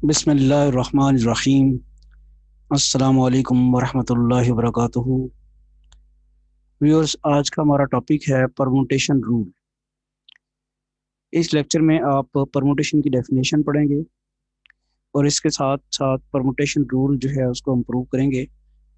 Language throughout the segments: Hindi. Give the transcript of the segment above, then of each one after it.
बिस्मिल्लाहिर्रहमानिर्रहीम। अस्सलाम वालेकुम वरहमतुल्लाहि वबरकातुहू। व्यूअर्स, आज का हमारा टॉपिक है परमुटेशन रूल। इस लेक्चर में आप परमुटेशन की डेफिनेशन पढ़ेंगे और इसके साथ साथ परमुटेशन रूल जो है उसको हम प्रूव करेंगे।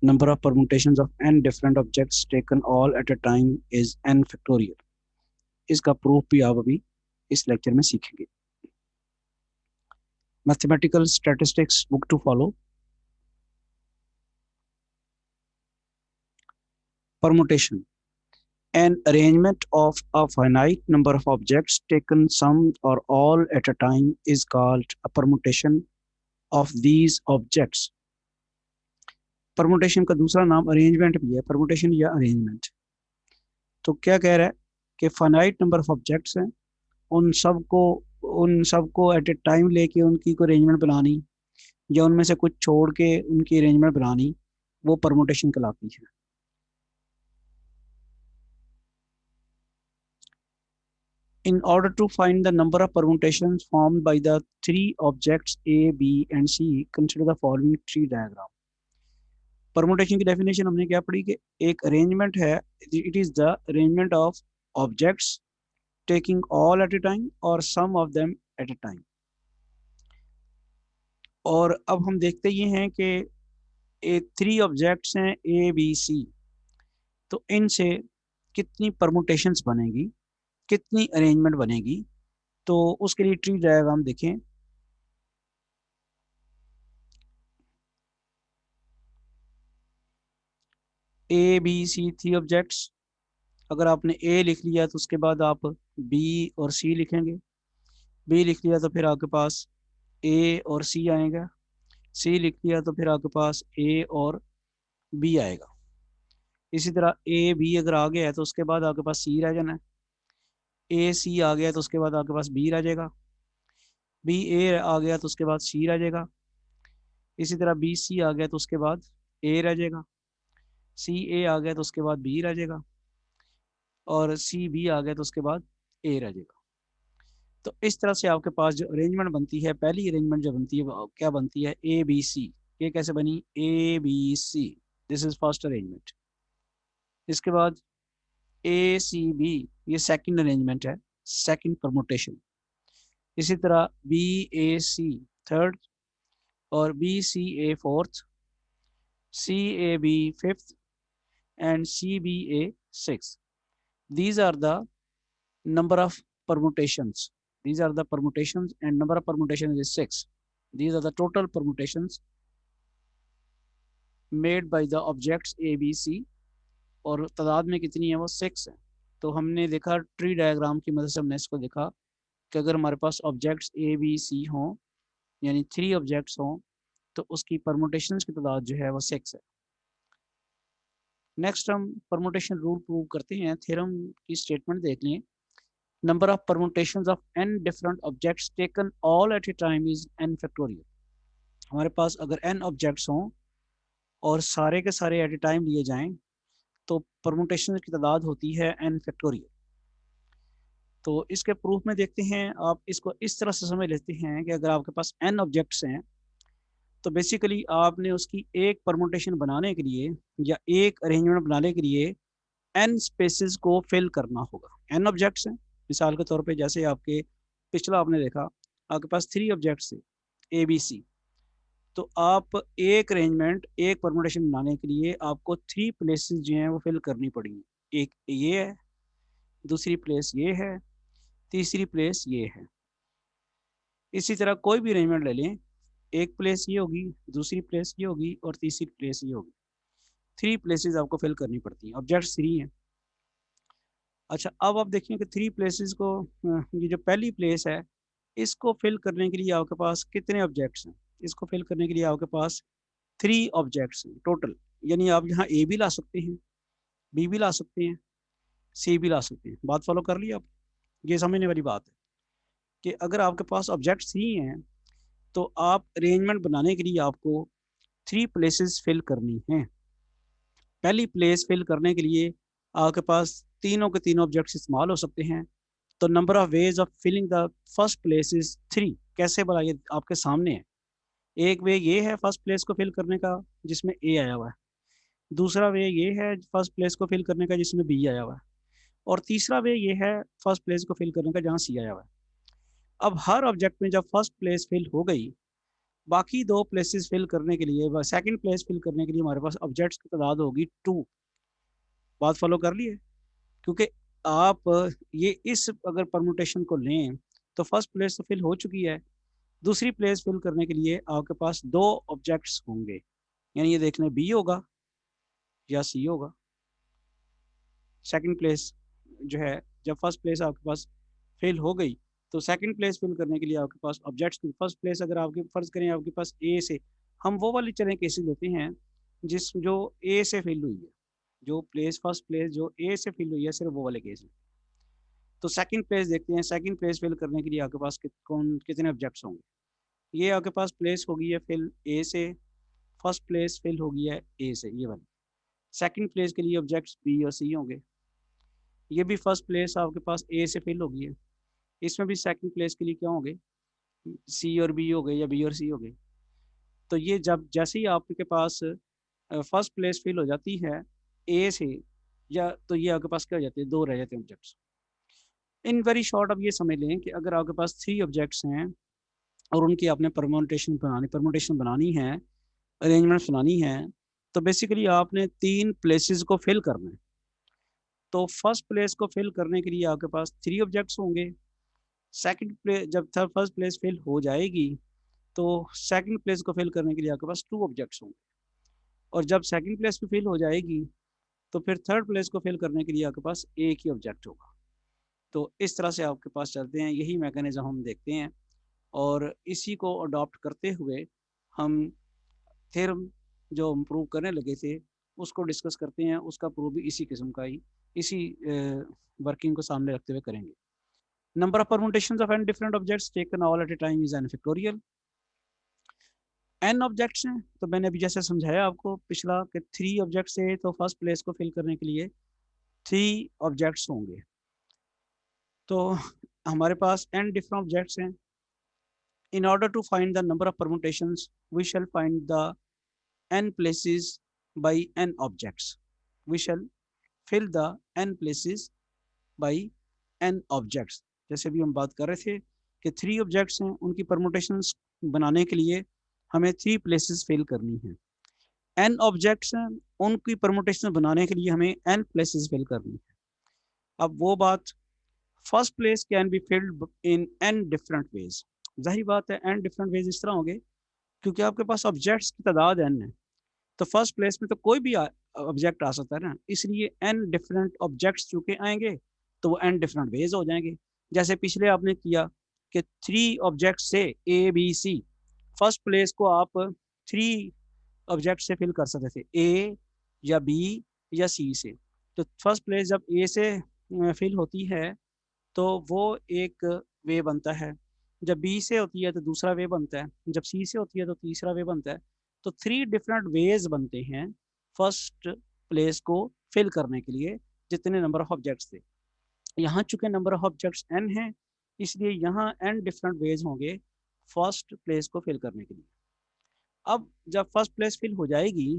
Number of permutations of n different objects taken all at a time is n factorial. इसका प्रूफ भी आप अभी इस लेक्चर में सीखेंगे। Mathematical statistics book to follow. Permutation, an arrangement of a finite number of objects taken some or all at a time is called a permutation of these objects. Permutation का दूसरा नाम अरेंजमेंट भी है, परमुटेशन या अरेंजमेंट। तो क्या कह रहा है कि फाइनाइट नंबर ऑफ ऑब्जेक्ट्स हैं, उन सबको उन सबको एट ए टाइम लेके उनकी कोई अरेंजमेंट बनानी या उनमें से कुछ छोड़ के उनकी अरेंजमेंट बनानी, वो परमुटेशन कहलाती है। In order to find the number of permutations formed by the three objects A, B and C, consider the following tree diagram. Permutation की डेफिनेशन हमने क्या पढ़ी कि एक अरेंजमेंट है, it is the arrangement of objects taking all at a time और some of them at a time. और अब हम देखते ये हैं कि थ्री ऑब्जेक्ट्स हैं ए बी सी, तो इनसे कितनी परमुटेशंस बनेगी, कितनी अरेंजमेंट बनेगी। तो उसके लिए ट्री डायग्राम देखें। A B C three objects, अगर आपने ए लिख लिया तो उसके बाद आप बी और सी लिखेंगे। बी लिख लिया तो फिर आपके पास ए और सी आएगा। सी लिख लिया तो फिर आपके पास ए और बी आएगा। इसी तरह ए बी अगर आ गया है तो उसके बाद आपके पास सी रह जाना है। ए सी आ गया तो उसके बाद आपके पास बी रह जाएगा। बी ए आ गया तो उसके बाद सी रह जाएगा। इसी तरह बी सी आ गया तो उसके बाद ए रह जाएगा। सी ए आ गया तो उसके बाद बी रह जाएगा और सी बी आ गया तो उसके बाद ए रह जाएगा। तो इस तरह से आपके पास जो अरेंजमेंट बनती है, पहली अरेंजमेंट जो बनती है वो क्या बनती है, ए बी सी। ये कैसे बनी, A B C, this is first arrangement. इसके बाद ए सी बी, ये सेकंड अरेंजमेंट है, सेकंड परमुटेशन। इसी तरह बी ए सी थर्ड और B C A fourth, C A B fifth and C B A six. These are the number of permutations. These are the permutations and number of permutations is 6. These are the total permutations made by the objects A, B, C और तादाद में कितनी है, वो 6 है। तो हमने देखा ट्री डायग्राम की मदद से हमने इसको देखा कि अगर हमारे पास ऑब्जेक्ट्स ए बी सी हों, यानी थ्री ऑब्जेक्ट्स हों, तो उसकी परमुटेशंस की तादाद जो है वो 6 है। नेक्स्ट हम परमुटेशन रूल प्रूव करते हैं। थ्योरम की स्टेटमेंट देख लें। Number of permutations of n different objects taken all at a time is n factorial. हमारे पास अगर n ऑब्जेक्ट्स हों और सारे के सारे एट ए टाइम लिए जाएं तो परमुटेशन की तादाद होती है n फैक्टोरियल। तो इसके प्रूफ में देखते हैं। आप इसको इस तरह से समझ लेते हैं कि अगर आपके पास n ऑब्जेक्ट्स हैं तो बेसिकली आपने उसकी एक परमुटेशन बनाने के लिए या एक अरेंजमेंट बनाने के लिए n स्पेसेस को फिल करना होगा। n ऑब्जेक्ट्स हैं, मिसाल के तौर पे जैसे आपके पिछला आपने देखा आपके पास थ्री ऑब्जेक्ट्स थे ए बी सी, तो आप एक अरेंजमेंट एक परमुटेशन बनाने के लिए आपको थ्री प्लेसेस जो हैं वो फिल करनी पड़ेंगी। एक ये है, दूसरी प्लेस ये है, तीसरी प्लेस ये है। इसी तरह कोई भी अरेंजमेंट ले लें, एक प्लेस ये होगी, दूसरी प्लेस ये होगी और तीसरी प्लेस ये होगी। थ्री प्लेसेस आपको फिल करनी पड़ती हैं, ऑब्जेक्ट्स थ्री हैं। अच्छा, अब आप देखिए कि थ्री प्लेसेस को, ये जो पहली प्लेस है इसको फिल करने के लिए आपके पास कितने ऑब्जेक्ट्स हैं। इसको फिल करने के लिए आपके पास थ्री ऑब्जेक्ट्स हैं टोटल। यानी आप यहाँ ए भी ला सकते हैं, बी भी ला सकते हैं, सी भी ला सकते हैं। बात फॉलो कर ली आप? ये समझने वाली बात है कि अगर आपके पास ऑब्जेक्ट थ्री हैं तो आप अरेंजमेंट बनाने के लिए आपको थ्री प्लेसेस फिल करनी हैं। पहली प्लेस फिल करने के लिए आपके पास तीनों के तीनों ऑब्जेक्ट्स इस्तेमाल हो सकते हैं। तो number of ways of filling the first place is three. कैसे भला, ये आपके सामने है। एक वे ये है फर्स्ट प्लेस को फिल करने का जिसमें ए आया हुआ है, दूसरा वे ये है फर्स्ट प्लेस को फिल करने का जिसमें बी आया हुआ है, और तीसरा वे ये है फर्स्ट प्लेस को फिल करने का जहाँ सी आया हुआ है। अब हर ऑब्जेक्ट में जब फर्स्ट प्लेस फिल हो गई, बाकी दो प्लेसेस फिल करने के लिए, सेकंड प्लेस फिल करने के लिए हमारे पास ऑब्जेक्ट्स की तादाद होगी 2। बात फॉलो कर लिए? क्योंकि आप ये इस अगर परमुटेशन को लें तो फर्स्ट प्लेस तो फिल हो चुकी है, दूसरी प्लेस फिल करने के लिए आपके पास दो ऑब्जेक्ट्स होंगे, यानी ये देख लें बी होगा या सी होगा। सेकंड प्लेस जो है, जब फर्स्ट प्लेस आपके पास फिल हो गई तो सेकंड प्लेस फिल करने के लिए आपके पास ऑब्जेक्ट्स की फर्स्ट प्लेस अगर आपके फर्ज करें आपके पास ए से, हम वो वाली चलें केसेस लेते हैं जिस जो ए से फिल हुई है, जो प्लेस फर्स्ट प्लेस जो ए से फिल हुई है, सिर्फ वो वाले केस में। तो सेकंड प्लेस देखते हैं, सेकंड प्लेस फिल करने के लिए आपके पास कितने ऑब्जेक्ट्स होंगे। ये आपके पास प्लेस होगी है फिल ए से, फर्स्ट प्लेस फिल होगी है ए से, ये वाली। सेकंड प्लेस के लिए ऑब्जेक्ट्स बी और सी होंगे। ये भी फर्स्ट प्लेस आपके पास ए से फिल होगी है, इसमें भी सेकंड प्लेस के लिए क्या होंगे, सी और बी हो गए या बी और सी हो गए। तो ये जब जैसे ही आपके पास फर्स्ट प्लेस फिल हो जाती है ए से, या तो ये आपके पास क्या हो जाते हैं, दो रह जाते हैं ऑब्जेक्ट्स। इन वेरी शॉर्ट अब ये समझ लें कि अगर आपके पास 3 ऑब्जेक्ट्स हैं और उनकी आपने परमोटेशन बनानी है, अरेंजमेंट्स बनानी है, तो बेसिकली आपने 3 प्लेसेस को फिल करना है। तो फर्स्ट प्लेस को फिल करने के लिए आपके पास 3 ऑब्जेक्ट्स होंगे। सेकंड प्लेस जब फर्स्ट प्लेस फिल हो जाएगी तो सेकंड प्लेस को फिल करने के लिए आपके पास 2 ऑब्जेक्ट्स होंगे, और जब सेकंड प्लेस भी फिल हो जाएगी तो फिर थर्ड प्लेस को फिल करने के लिए आपके पास एक ही ऑब्जेक्ट होगा। तो इस तरह से आपके पास चलते हैं, यही मैकेनिज्म हम देखते हैं, और इसी को अडॉप्ट करते हुए हम थ्योरम जो हम प्रूव करने लगे थे उसको डिस्कस करते हैं, उसका प्रूव भी इसी किस्म का ही, इसी वर्किंग को सामने रखते हुए करेंगे। Number of permutations of n different objects taken all at a time is n factorial. N objects हैं तो मैंने अभी जैसे समझाया आपको पिछला कि 3 ऑब्जेक्ट्स है, तो फर्स्ट प्लेस को फिल करने के लिए 3 ऑब्जेक्ट्स होंगे। तो हमारे पास एन डिफरेंट ऑब्जेक्ट्स हैं। In order to find the number of permutations we shall find the n places by n objects. We shall fill the n places by n objects. जैसे भी हम बात कर रहे थे कि 3 ऑब्जेक्ट्स हैं, उनकी परमुटेशंस बनाने के लिए हमें 3 प्लेसेस फिल करनी है। n ऑब्जेक्ट्स हैं, उनकी परमुटेशन बनाने के लिए हमें n प्लेसेस फिल करनी है। अब वो बात, first place can be filled in n different ways. जाहिर बात है n डिफरेंट वेज इस तरह होंगे क्योंकि आपके पास ऑब्जेक्ट्स की तादाद n है, तो फर्स्ट प्लेस में तो कोई भी ऑब्जेक्ट आ सकता है ना, इसलिए एन डिफरेंट ऑब्जेक्ट्स चूंकि आएंगे तो वो एन डिफरेंट वेज हो जाएंगे। जैसे पिछले आपने किया कि 3 ऑब्जेक्ट से A B C, first place को आप 3 ऑब्जेक्ट से फिल कर सकते थे, ए या बी या सी से। तो फर्स्ट प्लेस जब ए से फिल होती है तो वो एक वे बनता है, जब बी से होती है तो दूसरा वे बनता है, जब सी से होती है तो तीसरा वे बनता है। तो 3 डिफरेंट वेज बनते हैं फर्स्ट प्लेस को फिल करने के लिए, जितने नंबर ऑफ ऑब्जेक्ट्स थे। यहाँ चूंकि नंबर ऑफ ऑब्जेक्ट्स n है, इसलिए यहाँ n डिफरेंट वेज होंगे फर्स्ट प्लेस को फिल करने के लिए। अब जब फर्स्ट प्लेस फिल हो जाएगी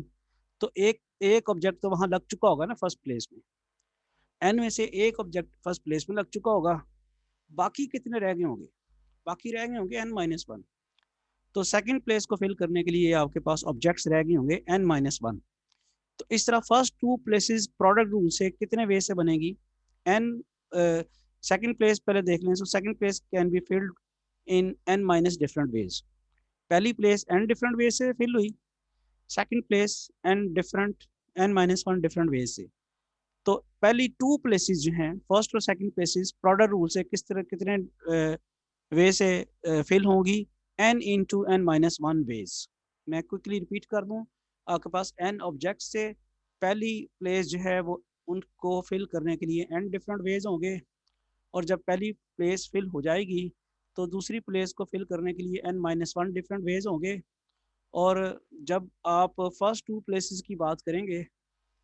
तो एक एक ऑब्जेक्ट तो वहां लग चुका होगा ना फर्स्ट प्लेस में, n में से एक ऑब्जेक्ट फर्स्ट प्लेस में लग चुका होगा, बाकी कितने रह गए होंगे, बाकी रह गए होंगे n-1। तो सेकंड प्लेस को फिल करने के लिए आपके पास ऑब्जेक्ट्स रह गए होंगे n-1। तो इस तरह फर्स्ट 2 प्लेसेस प्रोडक्ट रूल से कितने वे से बनेगी, n सेकंड प्लेस पहले देख लें। So second place can be filled in n- different ways. पहली प्लेस n डिफरेंट वेज से फिल हुई, second place n-1 different ways से। तो पहली 2 प्लेसेस जो हैं फर्स्ट और सेकंड प्लेसेस प्रोडक्ट रूल से किस तरह कितने वे से फिल होगी, n इंटू n-1 वेज। मैं क्विकली रिपीट कर दूं, आपके पास n ऑब्जेक्ट से पहली प्लेस जो है वो उनको फिल करने के लिए n डिफरेंट वेज होंगे, और जब पहली प्लेस फिल हो जाएगी तो दूसरी प्लेस को फिल करने के लिए n-1 डिफरेंट वेज होंगे। और जब आप फर्स्ट 2 प्लेसेस की बात करेंगे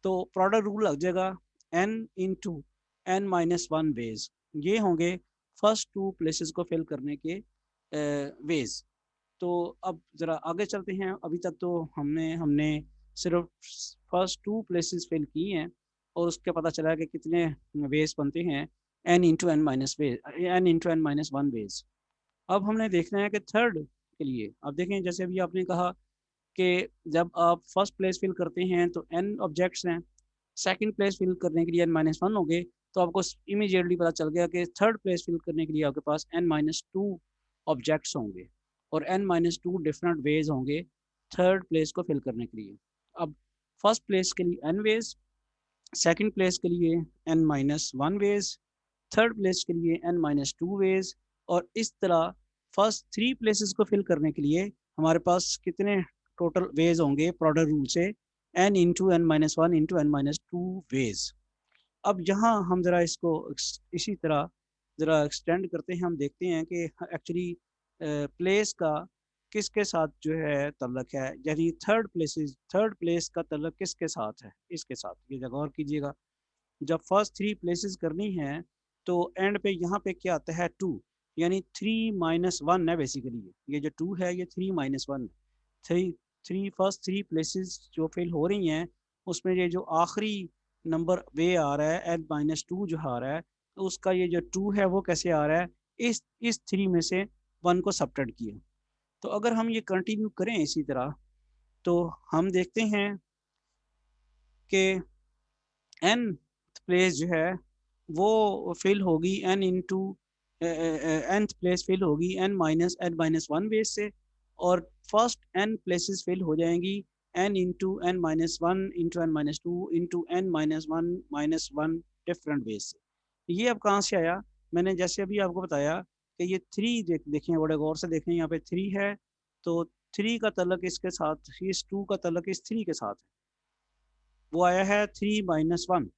तो प्रोडक्ट रूल लग जाएगा n इंटू n-1 वेज। ये होंगे फर्स्ट 2 प्लेसेस को फिल करने के वेज। तो अब ज़रा आगे चलते हैं। अभी तक तो हमने सिर्फ फर्स्ट टू प्लेसेस फिल की हैं और उसके पता चला कि कितने वेज बनते हैं, n into n minus way n into n minus one ways. अब हमने देखना है कि थर्ड के लिए, अब देखें जैसे अभी आपने कहा कि जब आप फर्स्ट प्लेस फिल करते हैं तो n ऑब्जेक्ट्स हैं, सेकंड प्लेस फिल करने के लिए n माइनस वन हो गए, तो आपको इमीडिएटली पता चल गया कि थर्ड प्लेस फिल करने के लिए आपके पास n माइनस टू ऑब्जेक्ट्स होंगे और n minus to different ways होंगे थर्ड प्लेस को फिल करने के लिए। अब फर्स्ट प्लेस के लिए n वेज, सेकंड प्लेस के लिए n minus one ways, third place के लिए n माइनस टू वेज, और इस तरह फर्स्ट थ्री प्लेसेस को फिल करने के लिए हमारे पास कितने टोटल वेज होंगे प्रोडक्ट रूल से, n into n minus one into n minus two ways. अब यहाँ हम ज़रा इसको इसी तरह ज़रा एक्सटेंड करते हैं, हम देखते हैं कि एक्चुअली प्लेस का किसके साथ जो है तल्लक है, यानी थर्ड प्लेस का तल्लक किसके साथ है, इसके साथ। ये जगह और कीजिएगा, जब फर्स्ट थ्री प्लेसेस करनी है तो एंड पे यहाँ पे क्या आता है, टू, यानी थ्री माइनस वन है बेसिकली। ये जो टू है ये three minus one, three three first three places जो फिल हो रही हैं उसमें ये जो आखिरी नंबर वे आ रहा है एन माइनस टू जो आ रहा है, तो उसका ये जो टू है वो कैसे आ रहा है, इस थ्री में से वन को सबट्रैक्ट किया। तो अगर हम ये कंटिन्यू करें इसी तरह तो हम देखते हैं कि एन प्लेस जो है वो फिल होगी n into nth place fill होगी n वन बेस से, और फर्स्ट n प्लेसेस फिल हो जाएंगी n into n minus one into n minus two into n minus one different base से। ये अब कहाँ से आया, मैंने जैसे अभी आपको बताया कि ये थ्री देखें, बड़े गौर से देखें, यहाँ पे थ्री है तो थ्री का तल्लक इसके साथ, इस टू का तल्लक इस थ्री के साथ है, वो आया है थ्री माइनस वन।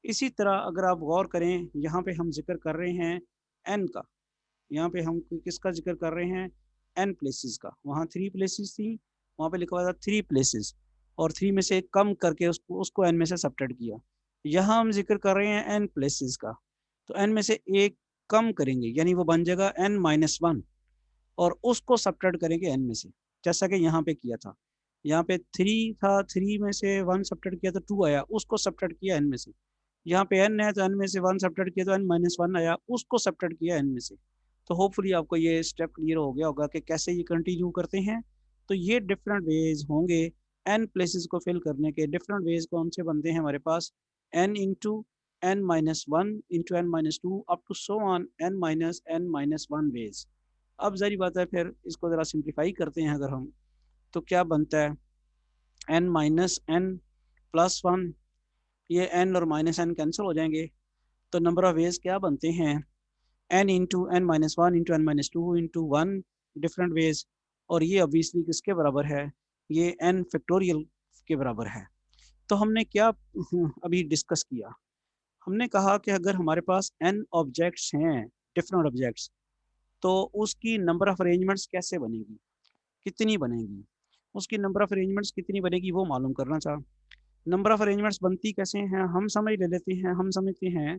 इसी तरह अगर आप गौर करें, यहाँ पे हम जिक्र कर रहे हैं एन का, यहाँ पे हम किसका जिक्र कर रहे हैं, एन प्लेसेस का। वहाँ थ्री प्लेसेस थी, वहाँ पे लिखा हुआ था थ्री प्लेसेस, और थ्री में से कम करके उसको एन में से सब्ट्रैक्ट किया। यहाँ हम जिक्र कर रहे हैं एन प्लेसेस का, तो एन में से एक कम करेंगे यानी वो बन जाएगा एन माइनस वन, और उसको सब्ट्रैक्ट करेंगे एन में से, जैसा कि यहाँ पे किया था। यहाँ पे थ्री था, थ्री में से वन सब्ट्रैक्ट किया तो टू आया, उसको सब्ट्रैक्ट किया एन में से। यहाँ पे n है तो n में से वन सब्ट्रैक्ट किया तो n माइनस वन आया, उसको सब्ट्रैक्ट किया n में से। तो होपफुली आपको ये स्टेप क्लियर हो गया होगा कि कैसे ये कंटिन्यू करते हैं। तो ये डिफरेंट वेज होंगे n प्लेसेस को फिल करने के। डिफरेंट वेज कौन से बनते हैं हमारे पास, n into n minus one into n minus two up to so on n minus one ways. अब जारी बात है, फिर इसको ज़रा सिंप्लीफाई करते हैं अगर हम, तो क्या बनता है, n minus n plus one, ये n और माइनस n कैंसिल हो जाएंगे, तो नंबर ऑफ वेज क्या बनते हैं, n into n minus one into n minus two into one different ways, और ये ऑब्वियसली किसके बराबर है, ये n फैक्टोरियल के बराबर है। तो हमने क्या अभी डिस्कस किया, हमने कहा कि अगर हमारे पास n ऑब्जेक्ट्स हैं, डिफरेंट ऑब्जेक्ट्स, तो उसकी नंबर ऑफ अरेंजमेंट्स कैसे बनेगी, कितनी बनेगी, उसकी नंबर ऑफ अरेंजमेंट्स कितनी बनेगी वो मालूम करना चाह। नंबर ऑफ अरेंजमेंट्स बनती कैसे हैं, हम समझ ले लेते हैं, हम समझते हैं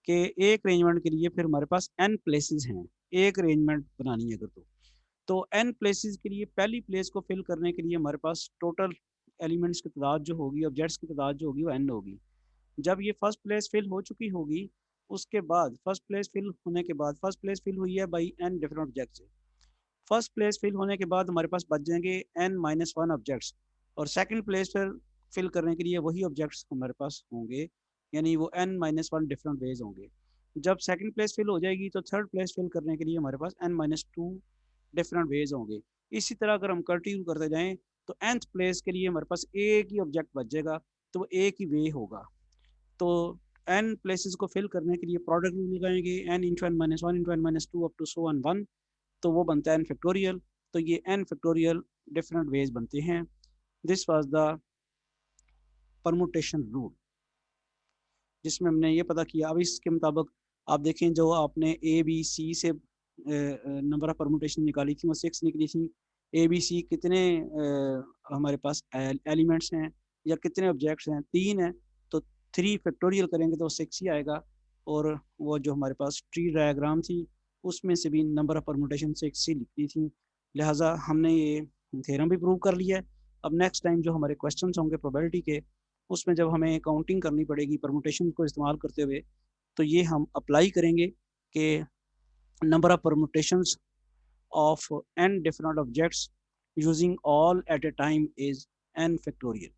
कि एक अरेंजमेंट के लिए फिर हमारे पास n प्लेसेस हैं, एक अरेंजमेंट बनानी है अगर तो n प्लेसेस के लिए पहली प्लेस को फिल करने के लिए हमारे पास टोटल एलिमेंट्स की तादाद जो होगी, ऑब्जेक्ट्स की तादाद जो होगी वो n होगी। जब ये फर्स्ट प्लेस फिल हो चुकी होगी, उसके बाद फर्स्ट प्लेस फिल होने के बाद, फर्स्ट प्लेस फिल हुई है बाई n डिफरेंट ऑब्जेक्ट से, फर्स्ट प्लेस फिल होने के बाद हमारे पास बच जाएंगे n माइनस वन ऑब्जेक्ट्स, और सेकंड प्लेस फिल करने के लिए वही ऑब्जेक्ट्स हमारे पास होंगे, यानी वो n minus one different ways होंगे। जब सेकंड प्लेस फिल हो जाएगी तो थर्ड प्लेस फिल करने के लिए हमारे पास n minus to different ways होंगे। इसी तरह अगर हम कंटिन्यू करते जाएं तो nth प्लेस के लिए हमारे पास एक ही ऑब्जेक्ट बच जाएगा, तो वो एक ही वे होगा। तो n प्लेसेस को फिल करने के लिए प्रोडक्ट रूल लगाएंगे, n into n minus one into n minus two up to so one one, तो वो बनता है n फैक्टोरियल। तो ये n फैक्टोरियल डिफरेंट वेज बनते हैं। This was the permutation rule, जिसमें हमने ये पता किया। अब इसके मुताबिक आप देखें, जो आपने ए बी सी से नंबर ऑफ परमुटेशन निकाली थी वो 6 निकली थी। ए बी सी कितने हमारे पास एलिमेंट्स हैं या कितने ऑब्जेक्ट्स हैं, 3 हैं, तो 3 फैक्टोरियल करेंगे तो 6 ही आएगा। और वो जो हमारे पास ट्री डायग्राम थी उसमें से भी नंबर ऑफ परमुटेशन 6 ही लिखी थी, लिहाजा हमने ये थ्योरम भी प्रूव कर लिया है। अब नेक्स्ट टाइम जो हमारे क्वेश्चंस होंगे प्रोबेबिलिटी के, उसमें जब हमें काउंटिंग करनी पड़ेगी परमुटेशन को इस्तेमाल करते हुए, तो ये हम अप्लाई करेंगे कि number of permutations of n different objects using all at a time is n factorial.